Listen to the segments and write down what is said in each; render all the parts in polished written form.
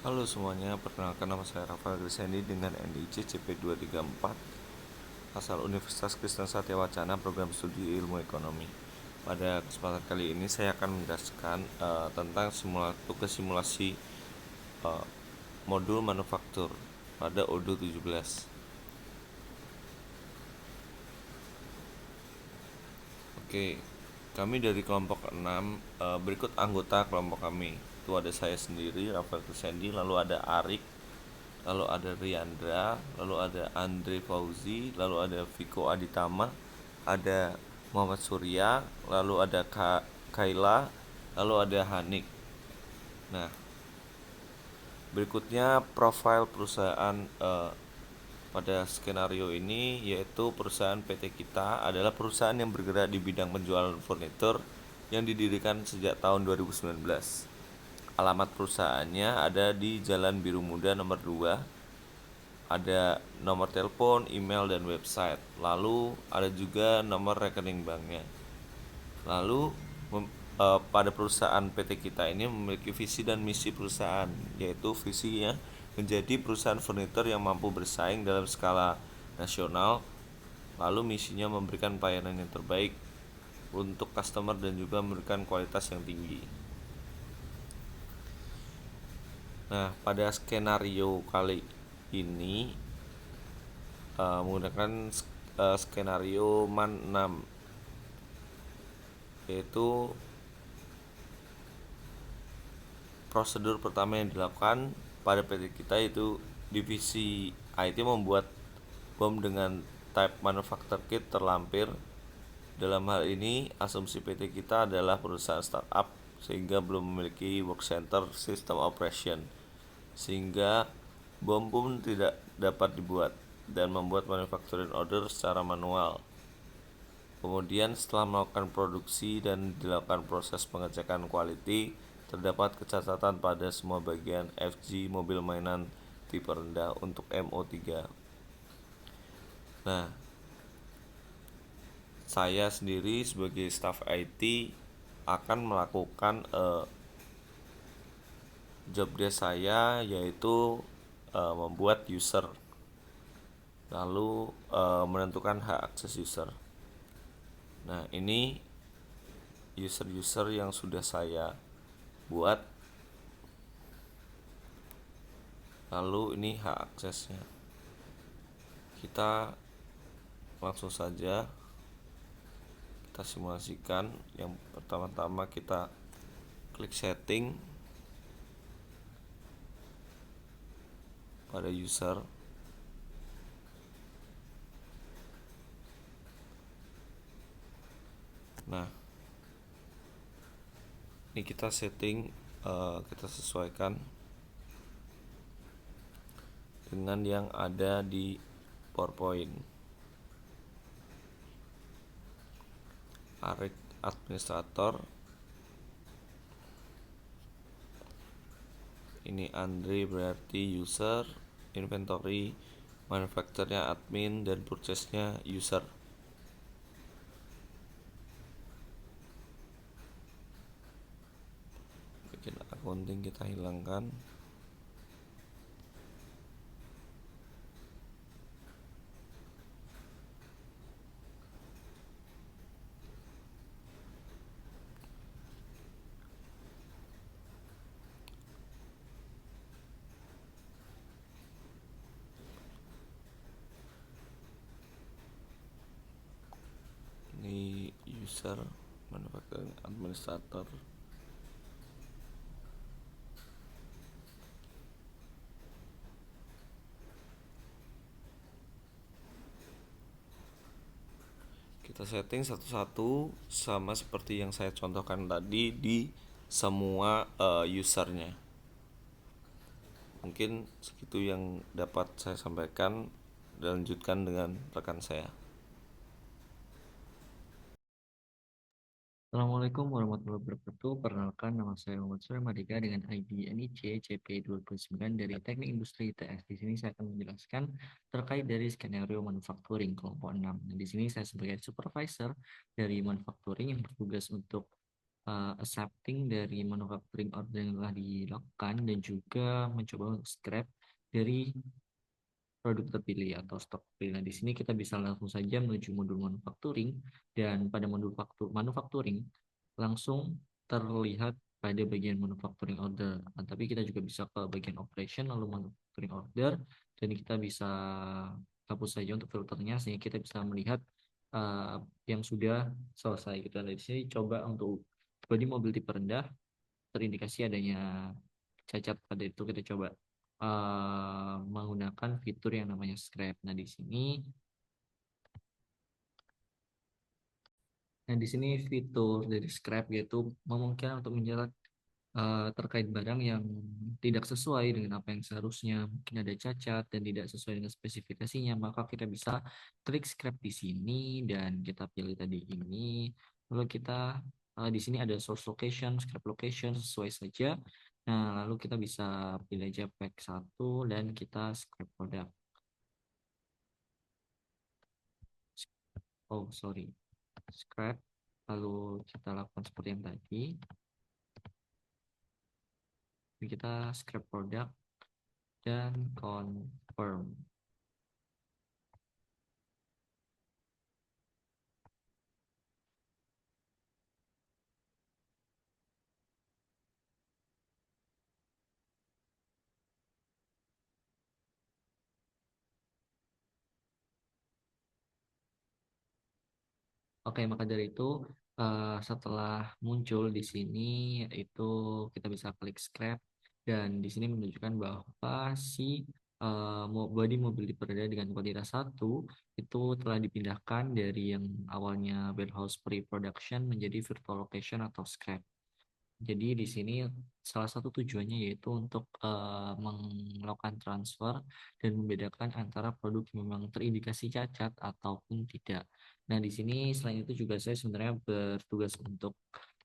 Halo semuanya, perkenalkan nama saya Rafael Grisendi dengan NIC CP234 asal Universitas Kristen Satya Wacana, program studi ilmu ekonomi. Pada kesempatan kali ini saya akan menjelaskan tentang tugas simulasi uh, modul manufaktur pada ODO 17. Oke, kami dari kelompok 6. Berikut anggota kelompok kami. Itu ada saya sendiri, Rafael Grisendi, lalu ada Arik, lalu ada Riandra, lalu ada Andre Fauzi, lalu ada Viko Aditama, ada Muhammad Surya, lalu ada Kaila, lalu ada Hanik. Nah, berikutnya profil perusahaan pada skenario ini, yaitu perusahaan PT kita adalah perusahaan yang bergerak di bidang penjualan furnitur yang didirikan sejak tahun 2019. Alamat perusahaannya ada di Jalan Biru Muda nomor 2. Ada nomor telepon, email, dan website. Lalu ada juga nomor rekening banknya. Lalu pada perusahaan PT kita ini memiliki visi dan misi perusahaan, yaitu visinya menjadi perusahaan furnitur yang mampu bersaing dalam skala nasional. Lalu misinya memberikan pelayanan yang terbaik untuk customer dan juga memberikan kualitas yang tinggi. Nah, pada skenario kali ini menggunakan skenario MAN 6, yaitu prosedur pertama yang dilakukan pada PT kita itu divisi IT membuat bom dengan type manufacture kit terlampir. Dalam hal ini asumsi PT kita adalah perusahaan startup sehingga belum memiliki work center system operation, sehingga bom pun tidak dapat dibuat dan membuat manufacturing order secara manual. Kemudian setelah melakukan produksi dan dilakukan proses pengecekan quality, terdapat kecacatan pada semua bagian FG mobil mainan tipe rendah untuk MO3. Nah, saya sendiri sebagai staff IT akan melakukan job desk saya, yaitu membuat user, lalu menentukan hak akses user. Nah, ini user-user yang sudah saya buat. Lalu ini hak aksesnya. Kita langsung saja kita simulasikan. Yang pertama-tama kita klik setting pada user. Nah, ini kita setting, kita sesuaikan dengan yang ada di PowerPoint. Arik administrator, ini Andre berarti user, inventory, manufacturernya admin, dan purchase-nya user. Bikin accounting kita hilangkan. Ini user, manufacturing administrator. Kita setting satu-satu sama seperti yang saya contohkan tadi di semua usernya. Mungkin segitu yang dapat saya sampaikan, dan lanjutkan dengan rekan saya. Assalamualaikum warahmatullahi wabarakatuh. Perkenalkan, nama saya Muhammad Surya Madika dengan ID NIC CP29 dari Teknik Industri ITS. Di sini saya akan menjelaskan terkait dari skenario manufacturing kelompok 6. Nah, di sini saya sebagai supervisor dari manufacturing yang bertugas untuk accepting dari manufacturing order yang telah dilakukan dan juga mencoba untuk scrap dari produk terpilih atau stok terpilih. Nah, di sini kita bisa langsung saja menuju modul manufacturing dan pada modul manufacturing langsung terlihat pada bagian manufacturing order. Nah, tapi kita juga bisa ke bagian operation lalu manufacturing order dan kita bisa hapus saja untuk filternya sehingga kita bisa melihat uh, yang sudah selesai gitu. Nah, di sini coba untuk bodi mobil tipe rendah terindikasi adanya cacat pada itu kita coba menggunakan fitur yang namanya scrap. Nah, di sini fitur dari scrap yaitu memungkinkan untuk menjerat terkait barang yang tidak sesuai dengan apa yang seharusnya, mungkin ada cacat dan tidak sesuai dengan spesifikasinya, maka kita bisa klik scrap di sini dan kita pilih tadi ini. Lalu kita di sini ada source location, scrap location sesuai saja. Nah, lalu kita bisa pilih aja pack satu dan kita scrap produk. Oh, sorry. Scrap. Lalu kita lakukan seperti yang tadi. Kita scrap produk dan confirm. Oke, maka dari itu setelah muncul di sini itu kita bisa klik scrap dan di sini menunjukkan bahwa si bodi mobil diperdaya dengan kuantitas satu itu telah dipindahkan dari yang awalnya warehouse pre-production menjadi virtual location atau scrap. Jadi di sini salah satu tujuannya yaitu untuk melakukan transfer dan membedakan antara produk yang memang terindikasi cacat ataupun tidak. Nah, di sini selain itu juga saya sebenarnya bertugas untuk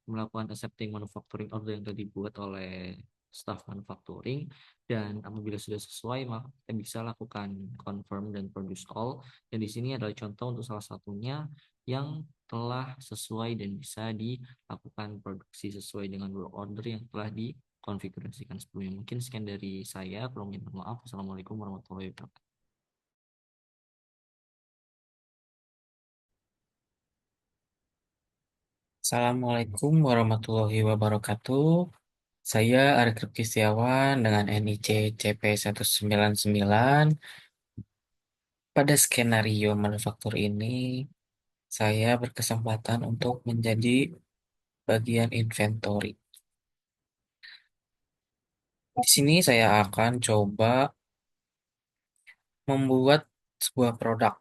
melakukan accepting manufacturing order yang telah dibuat oleh staff manufacturing dan apabila sudah sesuai maka kita bisa lakukan confirm dan produce all. Dan di sini adalah contoh untuk salah satunya yang telah sesuai dan bisa dilakukan produksi sesuai dengan work order yang telah dikonfigurasikan sebelumnya. Mungkin sekian dari saya. Kurang minta maaf. Assalamualaikum warahmatullahi wabarakatuh. Assalamualaikum warahmatullahi wabarakatuh. Saya Arif Rifki Setiawan dengan NIC CP199. Pada skenario manufaktur ini, saya berkesempatan untuk menjadi bagian inventory. Di sini saya akan coba membuat sebuah produk.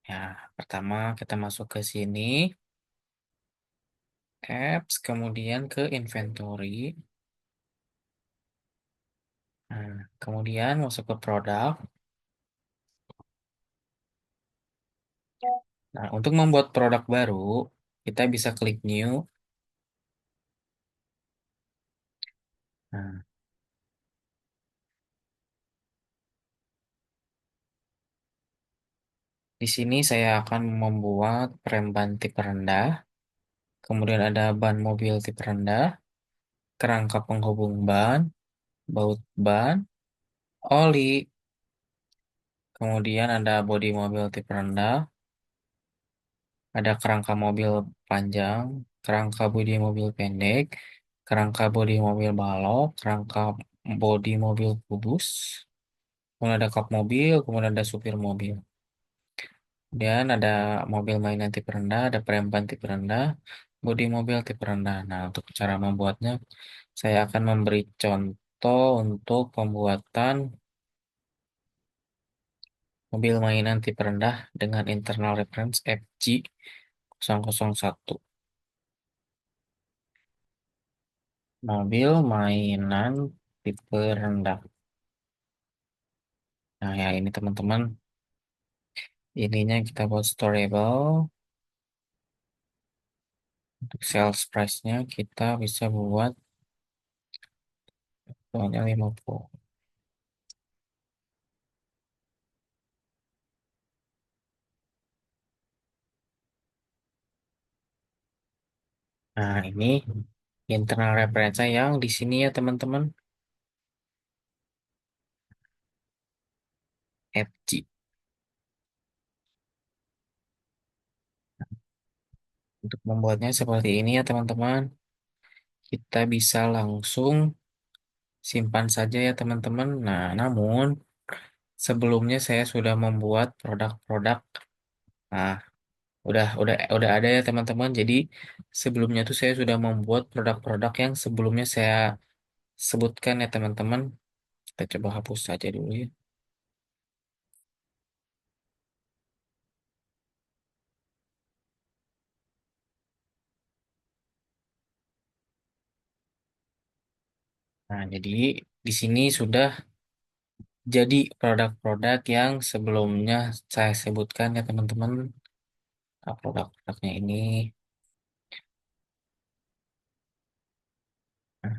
Ya, pertama kita masuk ke sini, apps, kemudian ke inventory. Nah, kemudian masuk ke produk. Nah, untuk membuat produk baru, kita bisa klik new. Nah, di sini saya akan membuat rem ban tipe rendah, kemudian ada ban mobil tipe rendah, kerangka penghubung ban, baut ban, oli, kemudian ada bodi mobil tipe rendah, ada kerangka mobil panjang, kerangka bodi mobil pendek, kerangka bodi mobil balok, kerangka bodi mobil kubus, kemudian ada kap mobil, kemudian ada supir mobil. Dan ada mobil mainan tipe rendah, ada perempuan tipe rendah, bodi mobil tipe rendah. Nah, untuk cara membuatnya, saya akan memberi contoh untuk pembuatan mobil mainan tipe rendah dengan internal reference FG001. Mobil mainan tipe rendah. Nah, ya ini teman-teman, ininya kita buat storable. Untuk sales price-nya kita bisa buat pokoknya 50. Nah, ini Internal referensa yang di sini ya teman-teman, FG. Untuk membuatnya seperti ini ya teman-teman, kita bisa langsung simpan saja ya teman-teman. Nah, namun sebelumnya saya sudah membuat produk-produk. Nah, udah ada ya teman-teman. Jadi sebelumnya tuh saya sudah membuat produk-produk yang sebelumnya saya sebutkan ya teman-teman. Kita coba hapus saja dulu ya. Nah, jadi di sini sudah jadi produk-produk yang sebelumnya saya sebutkan ya teman-teman. Nah, produk-produknya ini. Nah,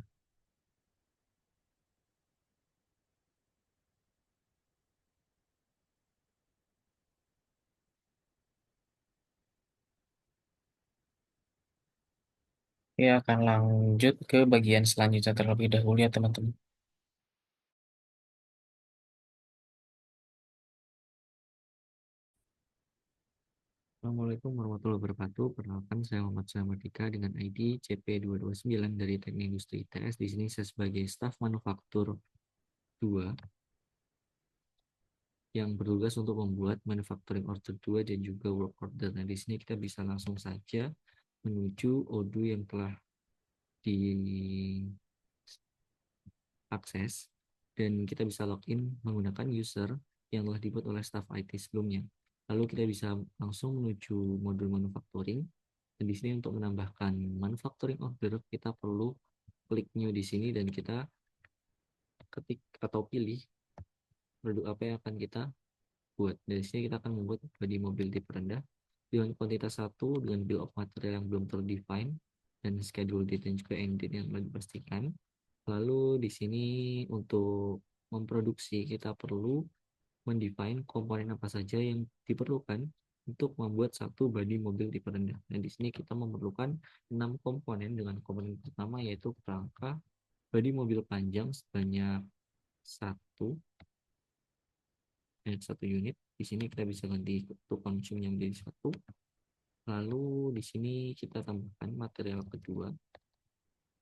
ya akan lanjut ke bagian selanjutnya terlebih dahulu ya teman-teman. Assalamualaikum warahmatullahi wabarakatuh. Perkenalkan, saya Muhammad Sulaiman dengan ID CP229 dari Teknik Industri ITS. Di sini saya sebagai staf manufaktur 2 yang bertugas untuk membuat manufacturing order 2 dan juga work order. Nah, di sini kita bisa langsung saja menuju ODU yang telah diakses dan kita bisa login menggunakan user yang telah dibuat oleh staf IT sebelumnya. Lalu kita bisa langsung menuju modul manufacturing. Dan di sini untuk menambahkan manufacturing order kita perlu klik new di sini dan kita ketik atau pilih produk apa yang akan kita buat. Dari sini kita akan membuat bodi mobil tipe rendah dengan kuantitas 1 dengan bill of material yang belum terdefine dan schedule date dan juga end date yang belum dipastikan. Lalu di sini untuk memproduksi kita perlu mendefine komponen apa saja yang diperlukan untuk membuat satu bodi mobil tipe rendah. Dan di sini kita memerlukan 6 komponen dengan komponen pertama yaitu kerangka bodi mobil panjang sebanyak satu unit. Di sini kita bisa ganti to consume yang menjadi 1. Lalu di sini kita tambahkan material kedua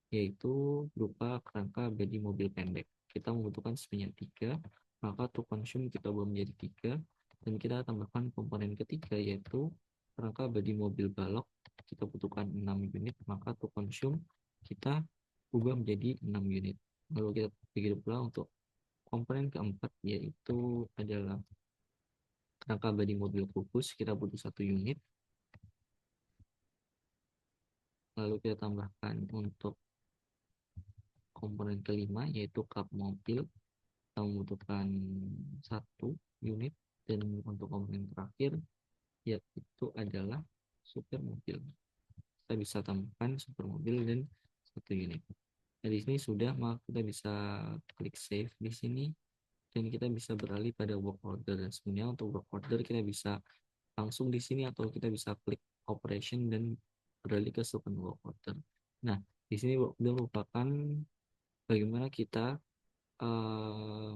yaitu berupa kerangka bodi mobil pendek. Kita membutuhkan sebanyak 3, maka to consume kita ubah menjadi 3 dan kita tambahkan komponen ketiga yaitu kerangka bodi mobil balok. Kita butuhkan 6 unit, maka to consume kita ubah menjadi 6 unit. Lalu kita begitu pula untuk komponen keempat yaitu adalah kerangka bodi mobil kukus, kita butuh 1 unit. Lalu kita tambahkan untuk komponen kelima yaitu kap mobil, kita membutuhkan 1 unit. Dan untuk komponen terakhir yaitu adalah super mobil, kita bisa tambahkan super mobil dan 1 unit. Nah, di sini sudah, maka kita bisa klik save di sini dan kita bisa beralih pada work order. Dan sebenarnya untuk work order kita bisa langsung di sini atau kita bisa klik operation dan beralih ke submit work order. Nah, di sini work order merupakan bagaimana kita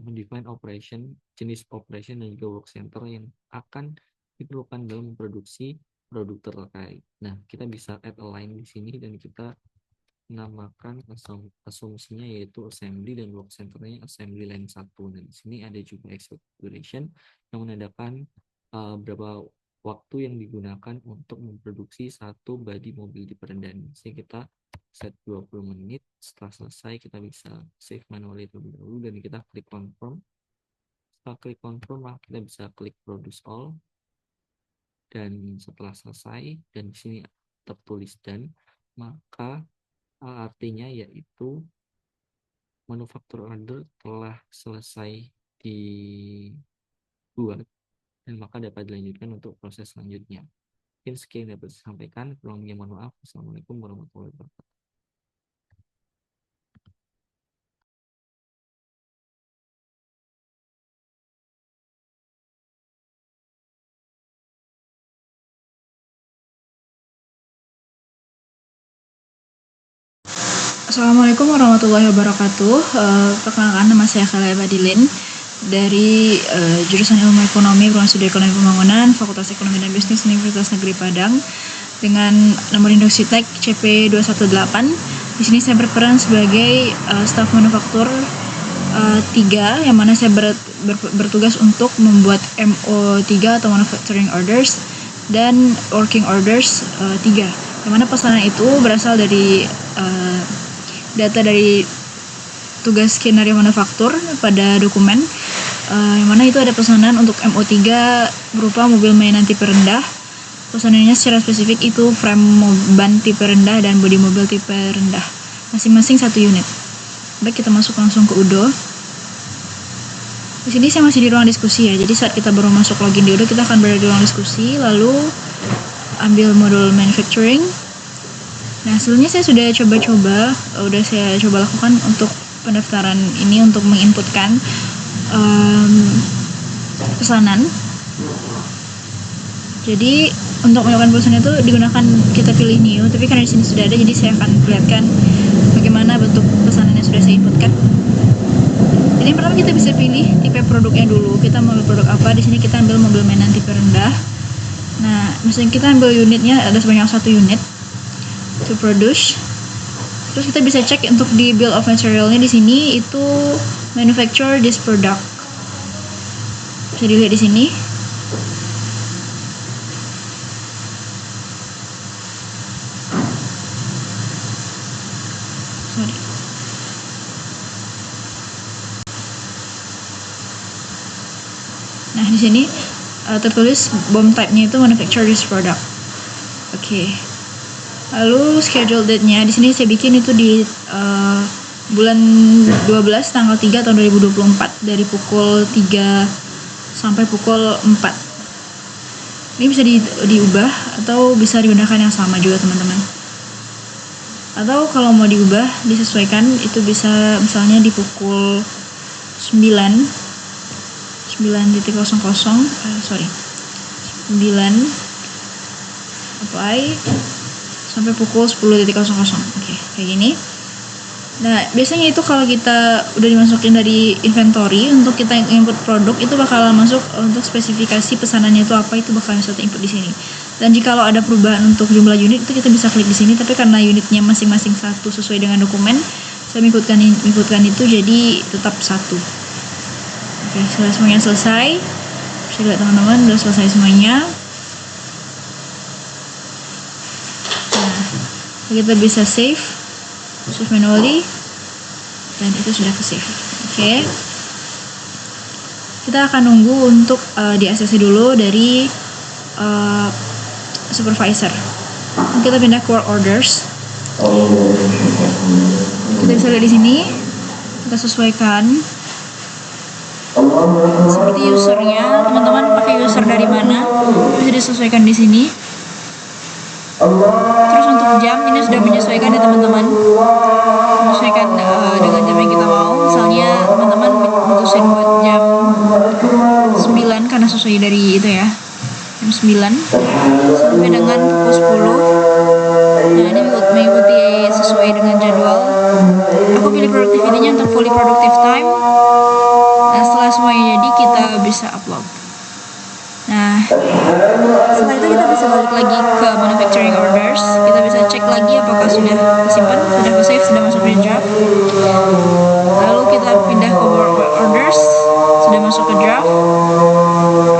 mendefine operation, jenis operation dan juga work center yang akan diperlukan dalam memproduksi produk terkait. Nah, kita bisa add a line di sini dan kita namakan asumsinya yaitu assembly dan work centernya assembly line 1. Dan di sini ada juga expected duration yang menandakan berapa waktu yang digunakan untuk memproduksi satu bodi mobil di perendahan. Jadi kita set 20 menit. Setelah selesai kita bisa save manually terlebih dahulu dan kita klik confirm. Setelah klik confirm maka kita bisa klik produce all. Dan setelah selesai dan di sini tertulis dan, maka artinya yaitu manufaktur order telah selesai dibuat dan maka dapat dilanjutkan untuk proses selanjutnya. Mungkin sekian yang dapat saya sampaikan. Kurangnya mohon maaf. Assalamualaikum warahmatullahi wabarakatuh. Assalamualaikum warahmatullahi wabarakatuh. Perkenalkan, nama saya Khalea Badilin dari jurusan Ilmu Ekonomi, Program Studi Ekonomi Pembangunan, Fakultas Ekonomi dan Bisnis Universitas Negeri Padang dengan nomor induk SITEK CP218. Di sini saya berperan sebagai staf manufaktur 3, yang mana saya bertugas untuk membuat MO3 atau Manufacturing Orders dan Working Orders 3, yang mana pesanan itu berasal dari data dari tugas skenario manufaktur pada dokumen, yang mana itu ada pesanan untuk MO3 berupa mobil mainan tipe rendah. Pesanannya secara spesifik itu frame ban tipe rendah dan bodi mobil tipe rendah, masing-masing 1 unit. Baik, kita masuk langsung ke UDO. Di sini saya masih di ruang diskusi ya, jadi saat kita baru masuk login di UDO, kita akan berada di ruang diskusi, lalu ambil modul manufacturing. Nah, sebelumnya saya sudah saya coba lakukan untuk pendaftaran ini untuk menginputkan pesanan. Jadi untuk melakukan pesanan itu digunakan, kita pilih new, tapi karena di sini sudah ada, jadi saya akan perlihatkan bagaimana bentuk pesanan yang sudah saya inputkan. Jadi yang pertama kita bisa pilih tipe produknya dulu. Kita mau ambil produk apa? Di sini kita ambil mobil mainan tipe rendah. Nah, misalnya kita ambil unitnya ada sebanyak 1 unit to produce. Terus kita bisa cek untuk di bill of materialnya, di sini itu manufacture this product. Bisa dilihat di sini. Sorry. Nah, di sini tertulis BOM type-nya itu manufacture this product. Oke. Lalu schedule date-nya di sini saya bikin itu di bulan 12 tanggal 3 tahun 2024 dari pukul 3 sampai pukul 4. Ini bisa diubah atau bisa digunakan yang sama juga, teman-teman. Atau kalau mau diubah, disesuaikan, itu bisa misalnya di pukul 9:00 sampai pukul 10:00. Oke, kayak gini. Nah, biasanya itu kalau kita udah dimasukin dari inventory, untuk kita input produk itu bakal masuk untuk spesifikasi pesanannya itu apa, itu bakal bisa input di sini. Dan jika ada perubahan untuk jumlah unit, itu kita bisa klik di sini, tapi karena unitnya masing-masing 1 sesuai dengan dokumen, saya mengikutkan itu jadi tetap 1. Oke, setelah semuanya selesai, bisa lihat teman-teman, udah selesai semuanya. Kita bisa save manually, dan itu sudah ke save. Oke. Kita akan nunggu untuk di ACC dulu dari supervisor. Kita pindah ke work orders. Kita bisa lihat di sini. Kita sesuaikan seperti usernya. Teman-teman pakai user dari mana? Bisa disesuaikan di sini. Terus untuk jam, ini sudah menyesuaikan ya teman-teman, menyesuaikan dengan jam yang kita mau. Misalnya teman-teman mutusin buat jam 9 karena sesuai dari itu ya, jam 9 sampai dengan pukul 10. Nah, ini mengikuti sesuai dengan jadwal. Aku pilih productivity-nya untuk fully productive time. Nah, setelah semuanya jadi, kita bisa upload. Nah, setelah itu kita bisa balik lagi ke manufacturing orders. Kita bisa cek lagi apakah sudah kesimpan, sudah ke save, sudah masuk di draft. Lalu kita pindah ke work orders, sudah masuk ke draft.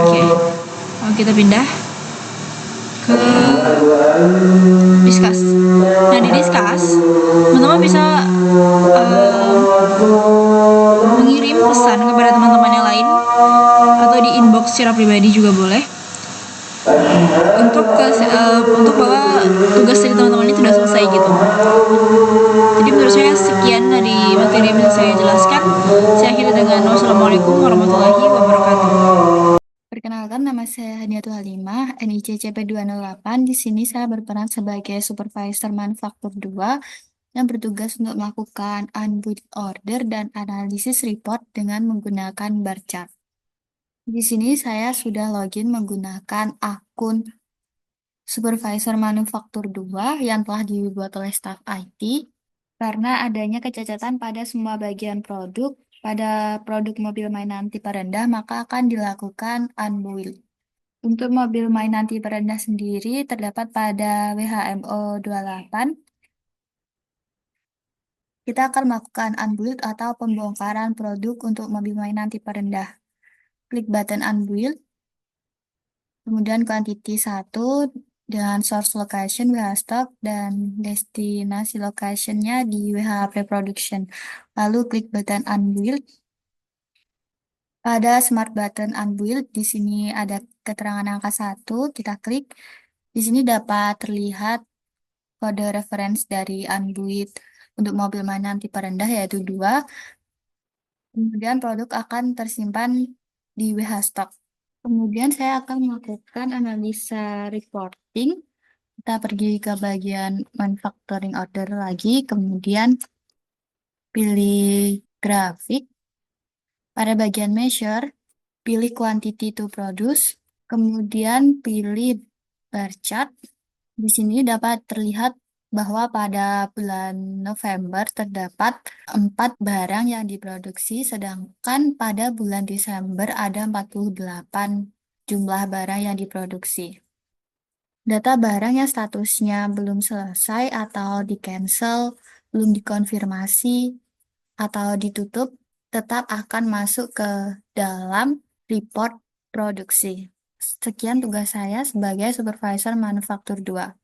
Oke. Lalu kita pindah ke discuss. Nah, di discuss, teman-teman bisa mengirim pesan kepada teman-teman yang lain atau di inbox secara pribadi juga boleh, untuk bahwa tugas dari teman-teman ini sudah selesai gitu. Jadi menurut saya sekian dari materi yang bisa saya jelaskan. Saya akhiri dengan wassalamualaikum warahmatullahi wabarakatuh. Perkenalkan, nama saya Hadiatul Halimah, NIC CP208. Di sini saya berperan sebagai supervisor manufaktur 2 yang bertugas untuk melakukan unbound order dan analisis report dengan menggunakan bar chart. Di sini saya sudah login menggunakan akun supervisor manufaktur 2 yang telah dibuat oleh staff IT. karena adanya kecacatan pada semua bagian produk. Pada produk mobil mainan tipe rendah, maka akan dilakukan unbuild. Untuk mobil mainan tipe rendah sendiri terdapat pada WHMO 28. Kita akan melakukan unbuild atau pembongkaran produk untuk mobil mainan tipe rendah. Klik button unbuild, kemudian quantity 1 dengan source location WH stock dan destinasi locationnya di WH pre-production. Lalu klik button unbuild. Pada smart button unbuild, di sini ada keterangan angka 1, kita klik. Di sini dapat terlihat kode reference dari unbuild untuk mobil mainan tipe rendah yaitu 2. Kemudian produk akan tersimpan di WH stock. Kemudian saya akan melakukan analisa reporting. Kita pergi ke bagian manufacturing order lagi, kemudian pilih grafik. Pada bagian measure, pilih quantity to produce, kemudian pilih bar chart. Di sini dapat terlihat bahwa pada bulan November terdapat 4 barang yang diproduksi, sedangkan pada bulan Desember ada 48 jumlah barang yang diproduksi. Data barang yang statusnya belum selesai atau di-cancel, belum dikonfirmasi, atau ditutup, tetap akan masuk ke dalam report produksi. Sekian tugas saya sebagai Supervisor Manufaktur 2.